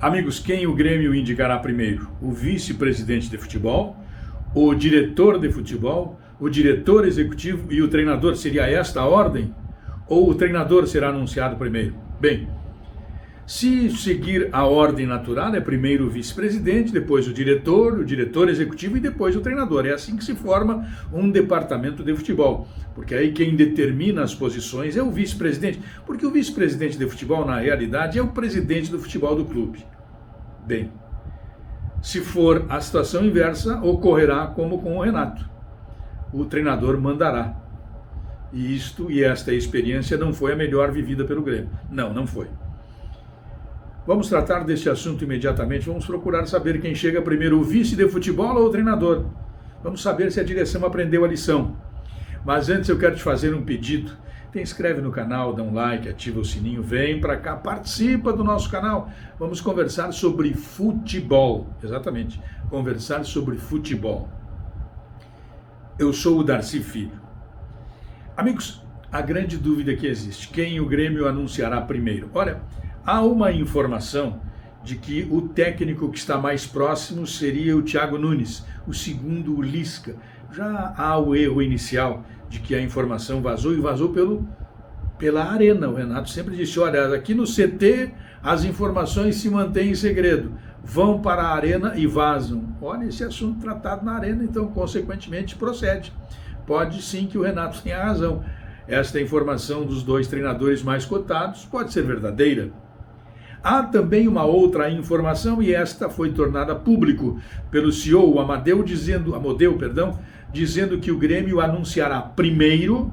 Amigos, quem o Grêmio indicará primeiro? O vice-presidente de futebol, o diretor de futebol, o diretor executivo e o treinador? Seria esta a ordem? Ou o treinador será anunciado primeiro? Bem, se seguir a ordem natural, é primeiro o vice-presidente, depois o diretor executivo e depois o treinador. É assim que se forma um departamento de futebol, porque aí quem determina as posições é o vice-presidente, porque o vice-presidente de futebol, na realidade, é o presidente do futebol do clube. Bem, se for a situação inversa, ocorrerá como com o Renato. O treinador mandará. E esta experiência não foi a melhor vivida pelo Grêmio. Não foi. Vamos tratar deste assunto imediatamente. Vamos procurar saber quem chega primeiro, o vice de futebol ou o treinador. Vamos saber se a direção aprendeu a lição. Mas antes eu quero te fazer um pedido. Te inscreve no canal, dá um like, ativa o sininho, vem para cá, participa do nosso canal. Vamos conversar sobre futebol. Exatamente, conversar sobre futebol. Eu sou o Darcy Filho. Amigos, a grande dúvida que existe, quem o Grêmio anunciará primeiro? Olha, há uma informação de que o técnico que está mais próximo seria o Thiago Nunes, o segundo o Lisca. Já há o erro inicial de que a informação vazou e vazou pela arena. O Renato sempre disse, olha, aqui no CT as informações se mantêm em segredo, vão para a arena e vazam. Olha, esse assunto tratado na arena, então consequentemente procede. Pode sim que o Renato tenha razão. Esta informação dos dois treinadores mais cotados pode ser verdadeira. Há também uma outra informação, e esta foi tornada público pelo CEO, Amodeu, dizendo que o Grêmio anunciará primeiro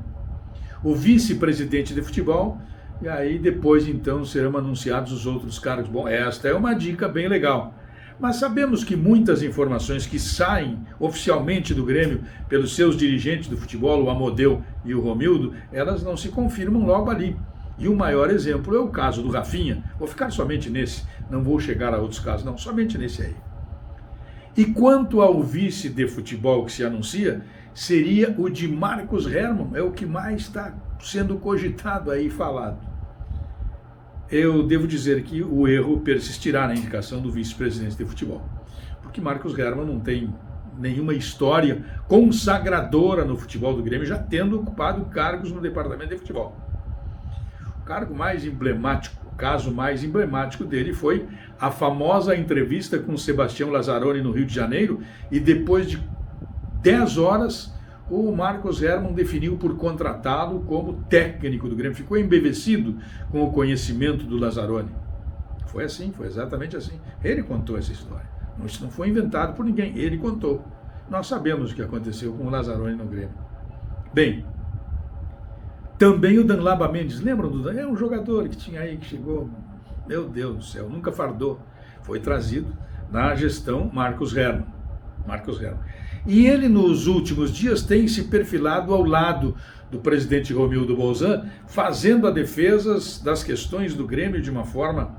o vice-presidente de futebol, e aí depois então serão anunciados os outros cargos. Bom, esta é uma dica bem legal. Mas sabemos que muitas informações que saem oficialmente do Grêmio pelos seus dirigentes do futebol, o Amodeu e o Romildo, elas não se confirmam logo ali. E o maior exemplo é o caso do Rafinha. Vou ficar somente nesse, não vou chegar a outros casos, não, somente nesse aí. E quanto ao vice de futebol que se anuncia, seria o de Marcos Herrmann, é o que mais está sendo cogitado aí, falado. Eu devo dizer que o erro persistirá na indicação do vice-presidente de futebol, porque Marcos Herrmann não tem nenhuma história consagradora no futebol do Grêmio, já tendo ocupado cargos no departamento de futebol. O cargo mais emblemático, o caso mais emblemático dele foi a famosa entrevista com Sebastião Lazzaroni no Rio de Janeiro, e depois de 10 horas o Marcos Herrmann definiu por contratá-lo como técnico do Grêmio. Ficou embevecido com o conhecimento do Lazzaroni. Foi assim, foi exatamente assim. Ele contou essa história. Isso não foi inventado por ninguém, ele contou. Nós sabemos o que aconteceu com o Lazzaroni no Grêmio. Bem, também o Danlaba Mendes, lembram do Dan? É um jogador que tinha aí, que chegou, meu Deus do céu, nunca fardou. Foi trazido na gestão Marcos Herrmann. E ele, nos últimos dias, tem se perfilado ao lado do presidente Romildo Bolzan, fazendo a defesa das questões do Grêmio de uma forma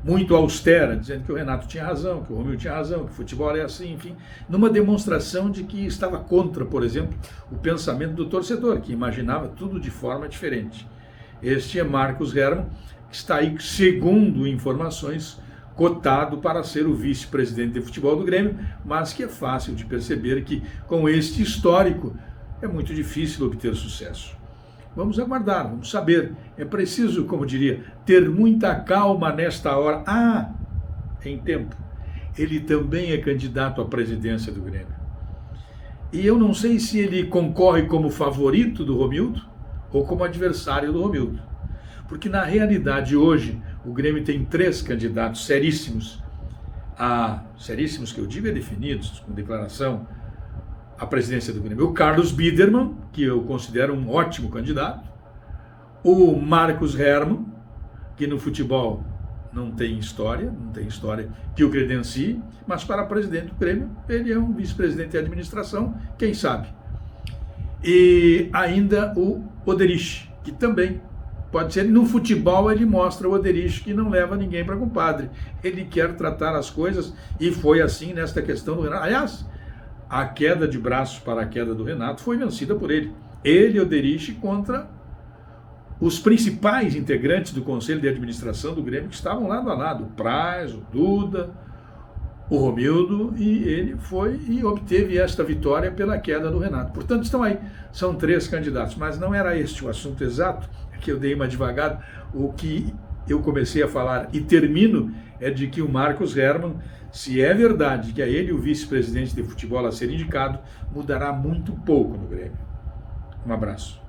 muito austera, dizendo que o Renato tinha razão, que o Romildo tinha razão, que o futebol é assim, enfim, numa demonstração de que estava contra, por exemplo, o pensamento do torcedor, que imaginava tudo de forma diferente. Este é Marcos Herrmann, que está aí, segundo informações, cotado para ser o vice-presidente de futebol do Grêmio, mas que é fácil de perceber que, com este histórico, é muito difícil obter sucesso. Vamos aguardar, vamos saber. É preciso, como diria, ter muita calma nesta hora. Em tempo. Ele também é candidato à presidência do Grêmio. E eu não sei se ele concorre como favorito do Romildo ou como adversário do Romildo. Porque, na realidade, hoje, o Grêmio tem 3 candidatos seríssimos, seríssimos que eu digo definidos, com declaração, à presidência do Grêmio. O Carlos Biedermann, que eu considero um ótimo candidato, o Marcos Herrmann, que no futebol não tem história que o credencie, mas para presidente do Grêmio, ele é um vice-presidente de administração, quem sabe. E ainda o Oderich, que também pode ser, no futebol ele mostra o Oderich que não leva ninguém para compadre. Ele quer tratar as coisas, e foi assim nesta questão do Renato. Aliás, a queda de braços para a queda do Renato foi vencida por ele. Ele, Oderich, contra os principais integrantes do Conselho de Administração do Grêmio que estavam lado a lado, o Praz, o Duda, o Romildo, e ele foi e obteve esta vitória pela queda do Renato. Portanto, estão aí, são 3 candidatos, mas não era este o assunto exato, é que eu dei uma devagada. O que eu comecei a falar e termino é de que o Marcos Herrmann, se é verdade que é ele o vice-presidente de futebol a ser indicado, mudará muito pouco no Grêmio. Um abraço.